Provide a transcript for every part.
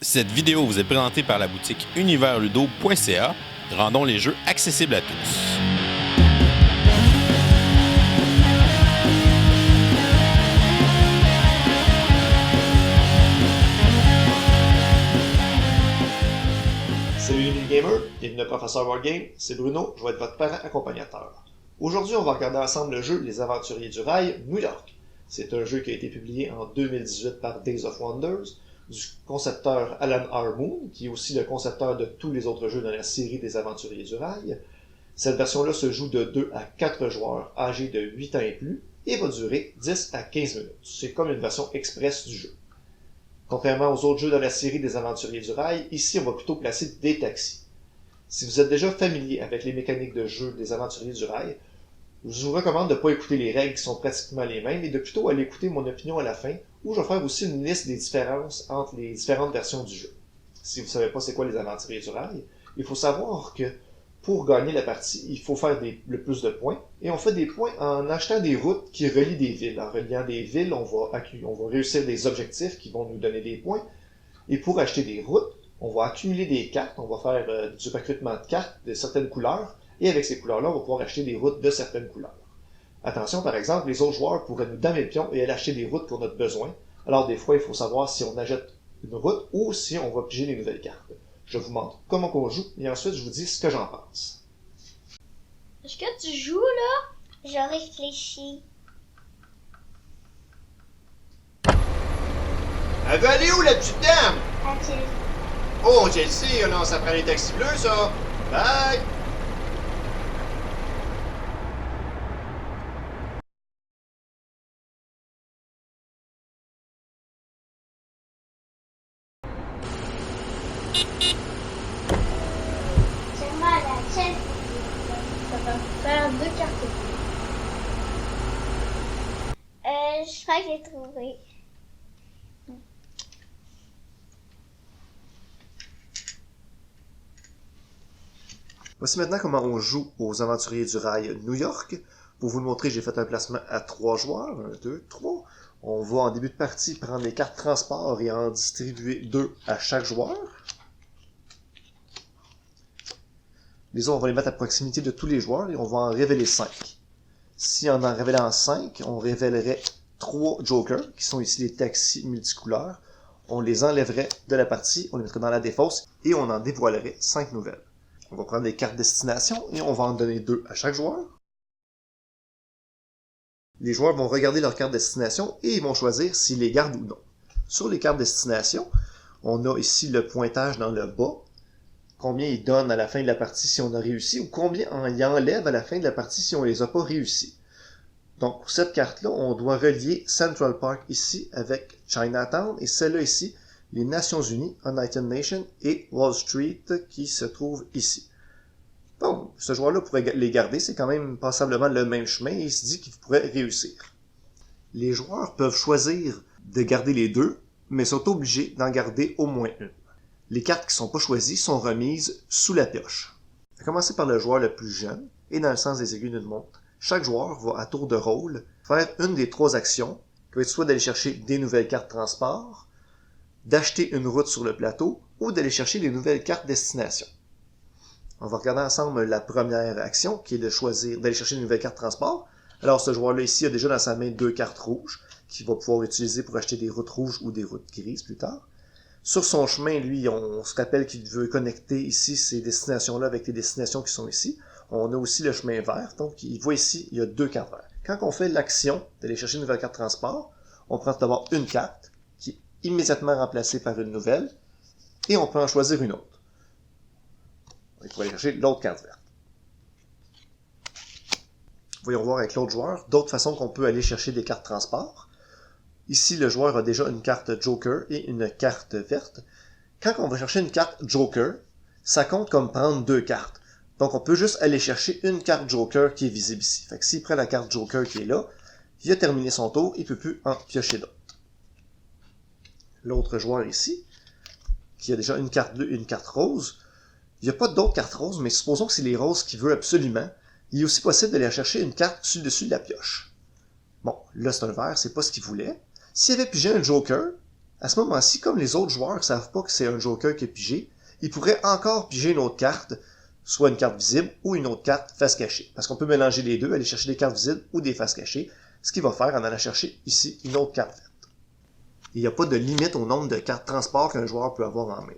Cette vidéo vous est présentée par la boutique universludo.ca. Rendons les jeux accessibles à tous. Salut les mini-gamers, bienvenue à Professeur Wargame, c'est Bruno, je vais être votre parent accompagnateur. Aujourd'hui, on va regarder ensemble le jeu Les Aventuriers du Rail, New York. C'est un jeu qui a été publié en 2018 par Days of Wonders, du concepteur Alan R. Moon, qui est aussi le concepteur de tous les autres jeux dans la série des Aventuriers du Rail. Cette version-là se joue de 2 à 4 joueurs âgés de 8 ans et plus, et va durer 10 à 15 minutes. C'est comme une version express du jeu. Contrairement aux autres jeux dans la série des Aventuriers du Rail, ici on va plutôt placer des taxis. Si vous êtes déjà familier avec les mécaniques de jeu des Aventuriers du Rail, je vous recommande de ne pas écouter les règles qui sont pratiquement les mêmes et de plutôt aller écouter mon opinion à la fin, où je vais faire aussi une liste des différences entre les différentes versions du jeu. Si vous ne savez pas c'est quoi les Aventuriers du Rail, il faut savoir que pour gagner la partie, il faut faire le plus de points, et on fait des points en achetant des routes qui relient des villes. En reliant des villes, on va réussir des objectifs qui vont nous donner des points, et pour acheter des routes, on va accumuler des cartes, on va faire du recrutement de cartes de certaines couleurs, et avec ces couleurs-là, on va pouvoir acheter des routes de certaines couleurs. Attention, par exemple, les autres joueurs pourraient nous damer le pion et aller acheter des routes qu'on a besoin. Alors des fois, il faut savoir si on achète une route ou si on va piger les nouvelles cartes. Je vous montre comment on joue et ensuite je vous dis ce que j'en pense. Est-ce que tu joues là? Je réfléchis. Elle veut aller où la petite dame? À Chelsea. Oh, Chelsea, non, ça prend les taxis bleus, ça. Bye! J'ai mal à Chelsea. Ça va faire 2 cartes. Je crois que j'ai trouvé. Voici maintenant comment on joue aux Aventuriers du Rail New York. Pour vous le montrer, j'ai fait un placement à 3 joueurs. 1, 2, 3. On va en début de partie prendre les cartes transport et en distribuer 2 à chaque joueur. Les autres, on va les mettre à proximité de tous les joueurs et on va en révéler 5. Si en révélant 5, on révélerait 3 jokers, qui sont ici les taxis multicouleurs. On les enlèverait de la partie, on les mettrait dans la défausse et on en dévoilerait 5 nouvelles. On va prendre des cartes destination et on va en donner 2 à chaque joueur. Les joueurs vont regarder leurs cartes destination et ils vont choisir s'ils les gardent ou non. Sur les cartes destination, on a ici le pointage dans le bas, combien ils donnent à la fin de la partie si on a réussi, ou combien ils enlèvent à la fin de la partie si on les a pas réussi. Donc pour cette carte-là, on doit relier Central Park ici avec Chinatown, et celle-là ici, les Nations Unies, United Nations, et Wall Street qui se trouve ici. Donc, ce joueur-là pourrait les garder, c'est quand même passablement le même chemin, et il se dit qu'il pourrait réussir. Les joueurs peuvent choisir de garder les deux, mais sont obligés d'en garder au moins une. Les cartes qui ne sont pas choisies sont remises sous la pioche. On va commencer par le joueur le plus jeune, et dans le sens des aiguilles d'une montre. Chaque joueur va à tour de rôle faire une des 3 actions, qui va être soit d'aller chercher des nouvelles cartes transport, d'acheter une route sur le plateau, ou d'aller chercher des nouvelles cartes destination. On va regarder ensemble la première action, qui est de choisir d'aller chercher une nouvelle carte transport. Alors ce joueur-là ici a déjà dans sa main 2 cartes rouges, qu'il va pouvoir utiliser pour acheter des routes rouges ou des routes grises plus tard. Sur son chemin, lui, on se rappelle qu'il veut connecter ici ces destinations-là avec les destinations qui sont ici. On a aussi le chemin vert, donc il voit ici, il y a 2 cartes vertes. Quand on fait l'action d'aller chercher une nouvelle carte transport, on prend d'abord une carte, qui est immédiatement remplacée par une nouvelle, et on peut en choisir une autre. Il faut aller chercher l'autre carte verte. Voyons voir avec l'autre joueur d'autres façons qu'on peut aller chercher des cartes transport. Ici, le joueur a déjà une carte Joker et une carte verte. Quand on va chercher une carte Joker, ça compte comme prendre 2 cartes. Donc on peut juste aller chercher une carte Joker qui est visible ici. Fait que s'il prend la carte Joker qui est là, il a terminé son tour, il ne peut plus en piocher d'autres. L'autre joueur ici, qui a déjà une carte bleue et une carte rose, il n'y a pas d'autres cartes roses, mais supposons que c'est les roses qu'il veut absolument. Il est aussi possible d'aller chercher une carte sur le dessus de la pioche. Bon, là c'est un vert, c'est pas ce qu'il voulait. S'il avait pigé un Joker, À ce moment-ci, comme les autres joueurs ne savent pas que c'est un joker qui est pigé, ils pourraient encore piger une autre carte, soit une carte visible ou une autre carte face cachée. Parce qu'on peut mélanger les deux, aller chercher des cartes visibles ou des faces cachées, ce qu'il va faire en allant chercher ici une autre carte verte. Il n'y a pas de limite au nombre de cartes transport qu'un joueur peut avoir en main.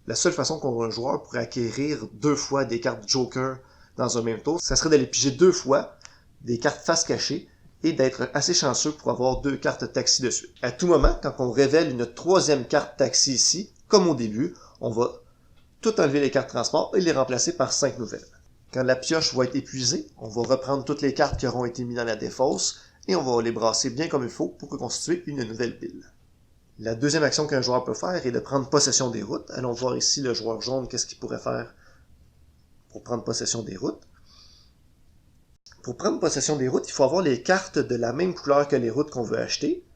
La seule façon qu'un joueur pourrait acquérir 2 fois des cartes joker dans un même tour, ça serait d'aller piger 2 fois des cartes face cachée et d'être assez chanceux pour avoir 2 cartes taxi de suite. À tout moment, quand on révèle une 3e carte taxi ici, comme au début, on va tout enlever les cartes transport et les remplacer par 5 nouvelles. Quand la pioche va être épuisée, on va reprendre toutes les cartes qui auront été mises dans la défausse et on va les brasser bien comme il faut pour reconstituer une nouvelle pile. La deuxième action qu'un joueur peut faire est de prendre possession des routes. Allons voir ici le joueur jaune, qu'est-ce qu'il pourrait faire pour prendre possession des routes. Pour prendre possession des routes, il faut avoir les cartes de la même couleur que les routes qu'on veut acheter.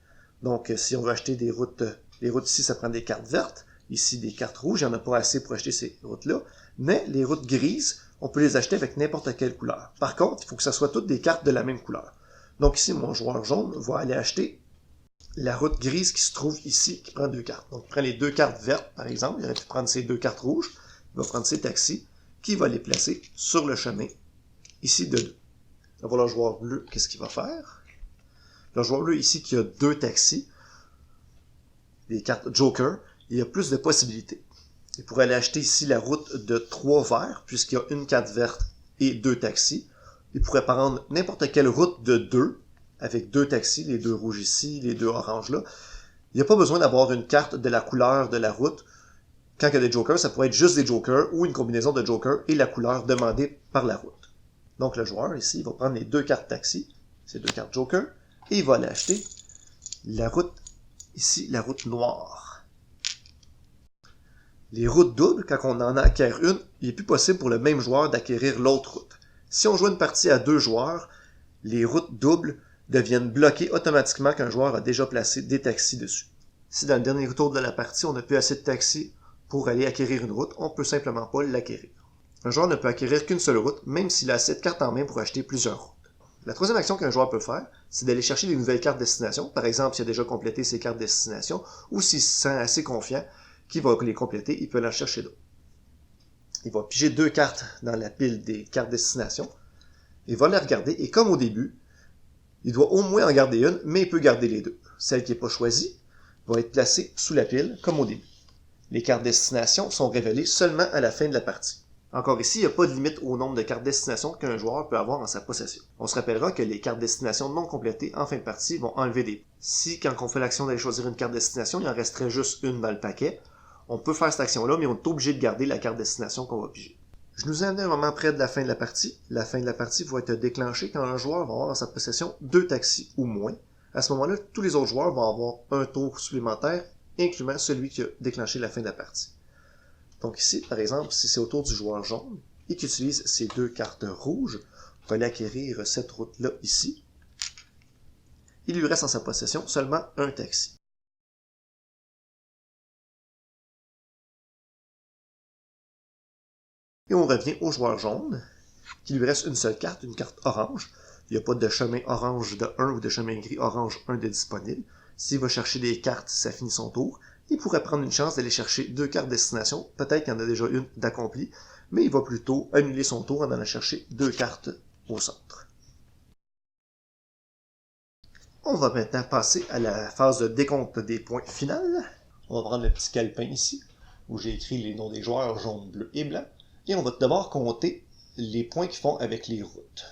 Donc, si on veut acheter des routes, les routes ici, ça prend des cartes vertes. Ici, des cartes rouges, il n'y en a pas assez pour acheter ces routes-là. Mais les routes grises, on peut les acheter avec n'importe quelle couleur. Par contre, il faut que ça soit toutes des cartes de la même couleur. Donc ici, mon joueur jaune va aller acheter la route grise qui se trouve ici, qui prend 2 cartes. Donc, il prend les 2 cartes vertes, par exemple. Il aurait pu prendre ces 2 cartes rouges. Il va prendre ses taxis, qui va les placer sur le chemin, ici de 2. On va voir le joueur bleu, qu'est-ce qu'il va faire? Le joueur bleu ici qui a 2 taxis, les cartes joker, il y a plus de possibilités. Il pourrait aller acheter ici la route de 3 verts, puisqu'il y a une carte verte et 2 taxis. Il pourrait prendre n'importe quelle route de 2, avec 2 taxis, les 2 rouges ici, les 2 oranges là. Il n'y a pas besoin d'avoir une carte de la couleur de la route. Quand il y a des jokers, ça pourrait être juste des jokers ou une combinaison de jokers et la couleur demandée par la route. Donc le joueur ici, il va prendre les 2 cartes taxi, ces 2 cartes joker, et il va aller acheter la route, ici, la route noire. Les routes doubles, quand on en acquiert une, il n'est plus possible pour le même joueur d'acquérir l'autre route. Si on joue une partie à 2 joueurs, les routes doubles deviennent bloquées automatiquement quand un joueur a déjà placé des taxis dessus. Si dans le dernier tour de la partie, on n'a plus assez de taxis pour aller acquérir une route, on ne peut simplement pas l'acquérir. Un joueur ne peut acquérir qu'une seule route, même s'il a assez de cartes en main pour acheter plusieurs routes. La troisième action qu'un joueur peut faire, c'est d'aller chercher des nouvelles cartes destination. Par exemple, s'il a déjà complété ses cartes destination, ou s'il se sent assez confiant qu'il va les compléter, il peut aller en chercher d'autres. Il va piger 2 cartes dans la pile des cartes destination, il va les regarder, et comme au début, il doit au moins en garder une, mais il peut garder les 2. Celle qui n'est pas choisie va être placée sous la pile, comme au début. Les cartes destination sont révélées seulement à la fin de la partie. Encore ici, il n'y a pas de limite au nombre de cartes destination qu'un joueur peut avoir en sa possession. On se rappellera que les cartes destination non complétées en fin de partie vont enlever des points. Si, quand on fait l'action d'aller choisir une carte destination, il en resterait juste une dans le paquet, on peut faire cette action-là, mais on est obligé de garder la carte destination qu'on va piger. Je nous ai amené un moment près de la fin de la partie. La fin de la partie va être déclenchée quand un joueur va avoir en sa possession 2 taxis ou moins. À ce moment-là, tous les autres joueurs vont avoir un tour supplémentaire, incluant celui qui a déclenché la fin de la partie. Donc ici, par exemple, si c'est au tour du joueur jaune et qu'il utilise ces 2 cartes rouges, on va aller acquérir cette route-là ici. Il lui reste en sa possession seulement un taxi. Et on revient au joueur jaune, qui lui reste une seule carte, une carte orange. Il n'y a pas de chemin orange de 1 ou de chemin gris orange 1 de disponible. S'il va chercher des cartes, ça finit son tour. Il pourrait prendre une chance d'aller chercher 2 cartes destination. Peut-être qu'il y en a déjà une d'accomplie, mais il va plutôt annuler son tour en allant chercher 2 cartes au centre. On va maintenant passer à la phase de décompte des points finales. On va prendre le petit calepin ici, où j'ai écrit les noms des joueurs jaune, bleu et blanc. Et on va d'abord compter les points qu'ils font avec les routes.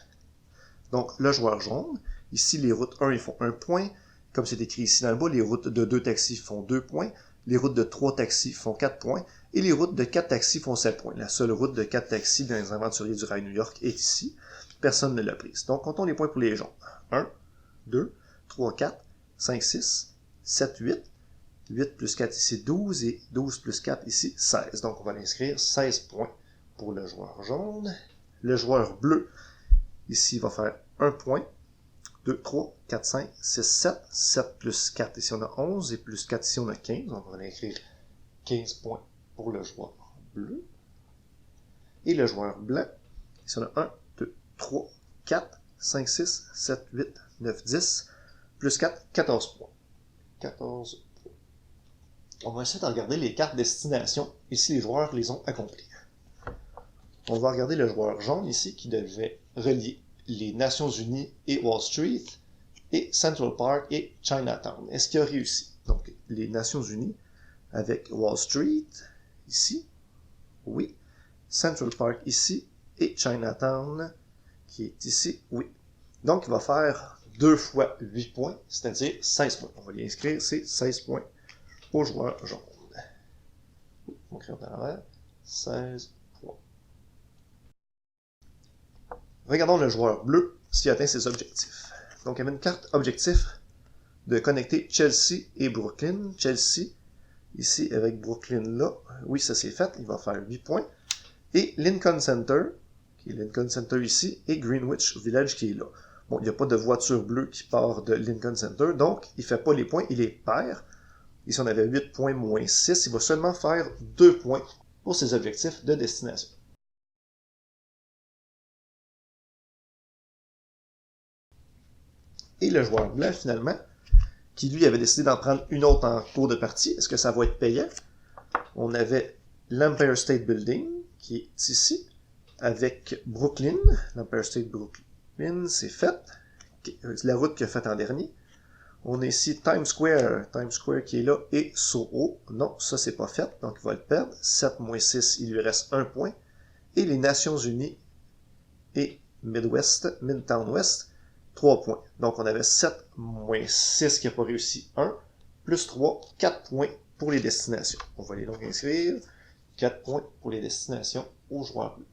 Donc, le joueur jaune, ici les routes 1 ils font 1 point. Comme c'est écrit ici dans le bas, les routes de 2 taxis font 2 points. Les routes de 3 taxis font 4 points. Et les routes de 4 taxis font 7 points. La seule route de 4 taxis dans les aventuriers du rail New York est ici. Personne ne l'a prise. Donc, comptons les points pour les jaunes. 1, 2, 3, 4, 5, 6, 7, 8. 8 plus 4 ici, 12. Et 12 plus 4 ici, 16. Donc, on va l'inscrire 16 points pour le joueur jaune. Le joueur bleu, ici, va faire 1 point. 2, 3, 4, 5, 6, 7. 7 plus 4, ici on a 11. Et plus 4, ici on a 15. Donc on va écrire 15 points pour le joueur bleu. Et le joueur blanc, ici on a 1, 2, 3, 4, 5, 6, 7, 8, 9, 10. Plus 4, 14 points. 14 points. On va essayer de regarder les cartes destination. Ici, les joueurs les ont accomplies. On va regarder le joueur jaune ici qui devait relier les Nations Unies et Wall Street et Central Park et Chinatown. Est-ce qu'il a réussi? Donc, les Nations Unies avec Wall Street, ici, oui. Central Park ici et Chinatown qui est ici, oui. Donc, il va faire 2 fois 8 points, c'est-à-dire 16 points. On va les inscrire, c'est 16 points au joueur jaune. On crée en l'envers, 16 points. Regardons le joueur bleu s'il atteint ses objectifs. Donc, il y avait une carte objectif de connecter Chelsea et Brooklyn. Chelsea, ici, avec Brooklyn là. Oui, ça c'est fait. Il va faire 8 points. Et Lincoln Center, qui est Lincoln Center ici, et Greenwich Village qui est là. Bon, il n'y a pas de voiture bleue qui part de Lincoln Center, donc il ne fait pas les points, il les perd. Ici, on avait 8 points moins 6. Il va seulement faire 2 points pour ses objectifs de destination. Et le joueur blanc, finalement, qui lui avait décidé d'en prendre une autre en cours de partie. Est-ce que ça va être payant? On avait l'Empire State Building, qui est ici, avec Brooklyn. L'Empire State Brooklyn, c'est fait. La route qu'il a faite en dernier. On a ici Times Square qui est là, et Soho. Non, ça c'est pas fait, donc il va le perdre. 7 moins 6, il lui reste 1 point. Et les Nations Unies et Midtown West, 3 points. Donc on avait 7 moins 6 qui n'a pas réussi 1, plus 3, 4 points pour les destinations. On va les donc inscrire. 4 points pour les destinations aux joueurs bleus.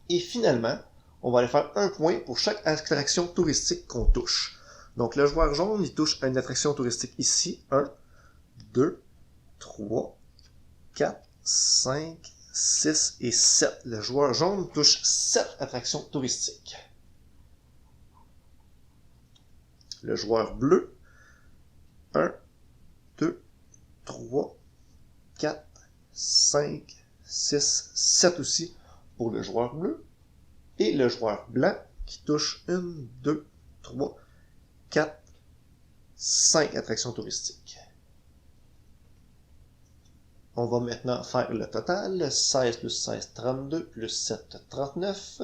Et finalement, on va aller faire 1 point pour chaque attraction touristique qu'on touche. Donc le joueur jaune, il touche à une attraction touristique ici. 1, 2, 3, 4, 5, 6 et 7. Le joueur jaune touche 7 attractions touristiques. Le joueur bleu, 1, 2, 3, 4, 5, 6, 7 aussi pour le joueur bleu. Et le joueur blanc qui touche 1, 2, 3, 4, 5 attractions touristiques. On va maintenant faire le total. 16 plus 16, 32, plus 7, 39.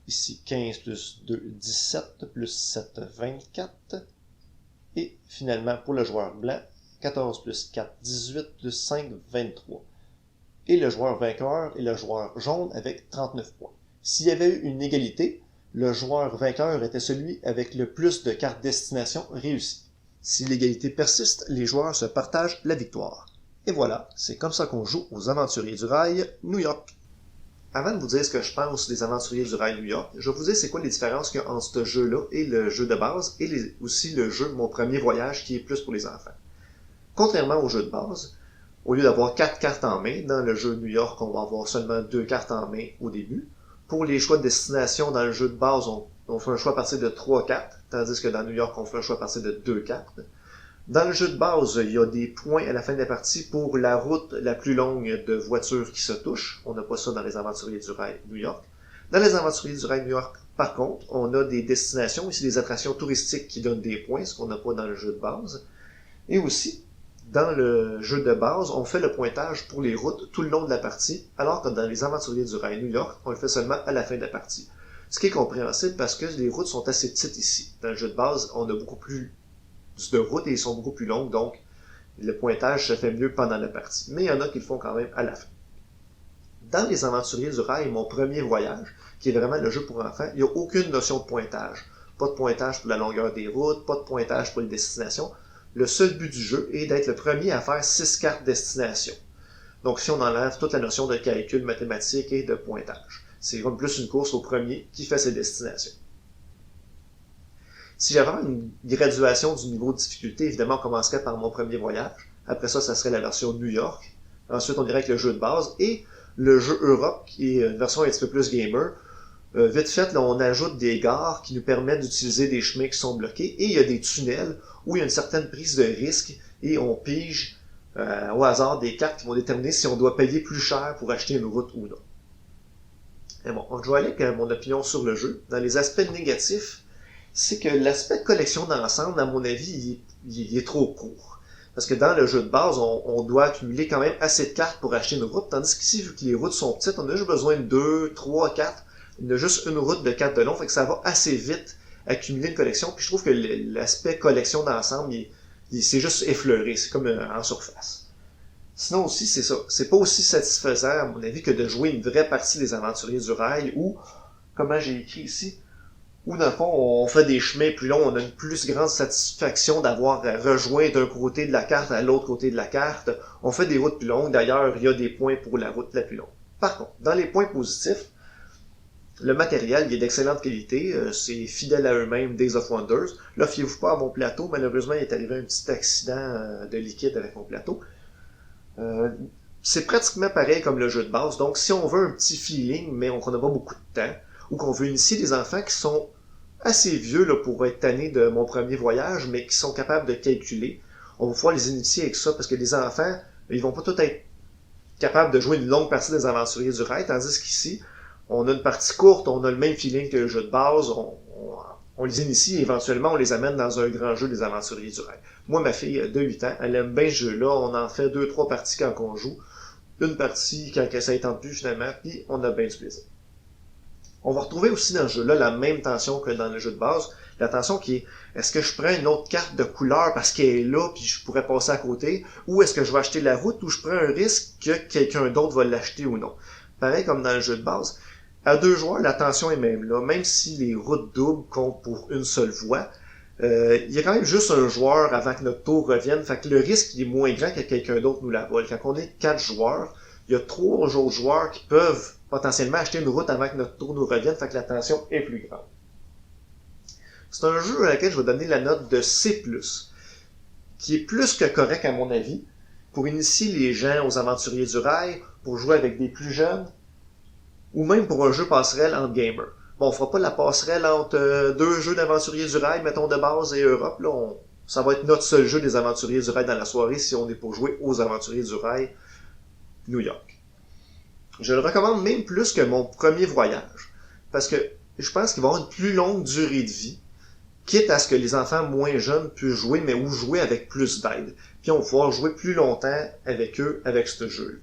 Ici, 15 plus 2, 17, plus 7, 24. Et finalement, pour le joueur blanc, 14 plus 4, 18, plus 5, 23. Et le joueur vainqueur est le joueur jaune avec 39 points. S'il y avait eu une égalité, le joueur vainqueur était celui avec le plus de cartes destination réussies. Si l'égalité persiste, les joueurs se partagent la victoire. Et voilà, c'est comme ça qu'on joue aux Aventuriers du Rail New York. Avant de vous dire ce que je pense des Aventuriers du Rail New York, je vais vous dire c'est quoi les différences qu'il y a entre ce jeu-là et le jeu de base, et aussi le jeu Mon Premier Voyage qui est plus pour les enfants. Contrairement au jeu de base, au lieu d'avoir 4 cartes en main, dans le jeu New York, on va avoir seulement 2 cartes en main au début. Pour les choix de destination, dans le jeu de base, on fait un choix à partir de 3 cartes, tandis que dans New York, on fait un choix à partir de 2 cartes. Dans le jeu de base, il y a des points à la fin de la partie pour la route la plus longue de voitures qui se touchent. On n'a pas ça dans les Aventuriers du Rail New York. Dans les Aventuriers du Rail New York, par contre, on a des destinations, ici des attractions touristiques qui donnent des points, ce qu'on n'a pas dans le jeu de base. Et aussi, dans le jeu de base, on fait le pointage pour les routes tout le long de la partie, alors que dans les Aventuriers du Rail New York, on le fait seulement à la fin de la partie. Ce qui est compréhensible parce que les routes sont assez petites ici. Dans le jeu de base, on a beaucoup plus de routes et ils sont beaucoup plus longues, donc le pointage se fait mieux pendant la partie. Mais il y en a qui le font quand même à la fin. Dans les Aventuriers du Rail, mon premier voyage, qui est vraiment le jeu pour enfants, il n'y a aucune notion de pointage. Pas de pointage pour la longueur des routes, pas de pointage pour les destinations. Le seul but du jeu est d'être le premier à faire 6 cartes destination. Donc si on enlève toute la notion de calcul mathématique et de pointage. C'est comme plus une course au premier qui fait ses destinations. Si j'avais une graduation du niveau de difficulté, évidemment, on commencerait par mon premier voyage. Après ça, ça serait la version New York. Ensuite, on irait avec le jeu de base et le jeu Europe, qui est une version un petit peu plus gamer. Vite fait, là, on ajoute des gares qui nous permettent d'utiliser des chemins qui sont bloqués et il y a des tunnels où il y a une certaine prise de risque et on pige au hasard des cartes qui vont déterminer si on doit payer plus cher pour acheter une route ou non. Et bon, je vais aller avec mon opinion sur le jeu. Dans les aspects négatifs, c'est que l'aspect collection d'ensemble, à mon avis, il est trop court. Parce que dans le jeu de base, on doit accumuler quand même assez de cartes pour acheter une route, tandis qu'ici, vu que les routes sont petites, on a juste besoin de 2, 3, 4. Il y a juste une route de 4 de long, fait que ça va assez vite accumuler une collection. Puis je trouve que l'aspect collection d'ensemble, c'est juste effleuré, c'est comme en surface. Sinon aussi, c'est ça. C'est pas aussi satisfaisant, à mon avis, que de jouer une vraie partie des Aventuriers du Rail, ou, comment j'ai écrit ici, où dans le fond, on fait des chemins plus longs, on a une plus grande satisfaction d'avoir rejoint d'un côté de la carte à l'autre côté de la carte. On fait des routes plus longues, d'ailleurs, il y a des points pour la route la plus longue. Par contre, dans les points positifs, le matériel, il est d'excellente qualité, c'est fidèle à eux-mêmes, Days of Wonders. Là, fiez-vous pas à mon plateau, malheureusement, il est arrivé un petit accident de liquide avec mon plateau. C'est pratiquement pareil comme le jeu de base, donc si on veut un petit feeling, mais on n'a pas beaucoup de temps, ou qu'on veut initier des enfants qui sont assez vieux là, pour être tannés de mon premier voyage, mais qui sont capables de calculer, on va pouvoir les initier avec ça, parce que les enfants, ils vont pas tous être capables de jouer une longue partie des Aventuriers du Rail, tandis qu'ici, on a une partie courte, on a le même feeling que le jeu de base, on les initie et éventuellement on les amène dans un grand jeu des Aventuriers du Rail. Moi, ma fille de 8 ans, elle aime bien ce jeu-là, on en fait 2-3 parties quand on joue, une partie quand ça ne tente plus finalement, puis on a bien du plaisir. On va retrouver aussi dans ce jeu-là la même tension que dans le jeu de base, la tension qui est, est-ce que je prends une autre carte de couleur parce qu'elle est là puis je pourrais passer à côté, ou est-ce que je vais acheter la route ou je prends un risque que quelqu'un d'autre va l'acheter ou non. Pareil comme dans le jeu de base, à 2 joueurs, la tension est même là, même si les routes doubles comptent pour une seule voie, il y a quand même juste un joueur avant que notre tour revienne, fait que le risque est moins grand que quelqu'un d'autre nous la vole. Quand on est 4 joueurs, il y a 3 autres joueurs qui peuvent potentiellement acheter une route avant que notre tour nous revienne, fait que la tension est plus grande. C'est un jeu à laquelle je vais donner la note de C+, qui est plus que correct à mon avis, pour initier les gens aux Aventuriers du Rail, pour jouer avec des plus jeunes, ou même pour un jeu passerelle entre gamers. Bon, on fera pas la passerelle entre 2 jeux d'Aventuriers du Rail, mettons de base, et Europe, là, ça va être notre seul jeu des Aventuriers du Rail dans la soirée si on est pour jouer aux Aventuriers du Rail New York. Je le recommande même plus que mon premier voyage, parce que je pense qu'il va avoir une plus longue durée de vie, quitte à ce que les enfants moins jeunes puissent jouer, mais ou jouer avec plus d'aide. Puis on va pouvoir jouer plus longtemps avec eux, avec ce jeu.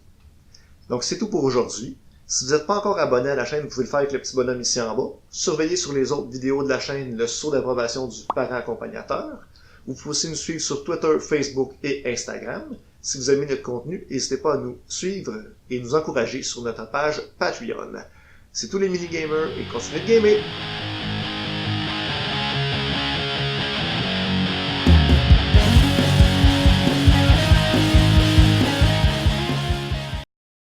Donc c'est tout pour aujourd'hui. Si vous n'êtes pas encore abonné à la chaîne, vous pouvez le faire avec le petit bonhomme ici en bas. Surveillez sur les autres vidéos de la chaîne le sceau d'approbation du parent accompagnateur. Vous pouvez aussi nous suivre sur Twitter, Facebook et Instagram. Si vous aimez notre contenu, n'hésitez pas à nous suivre et nous encourager sur notre page Patreon. C'est tous les mini-gamers et continuez de gamer!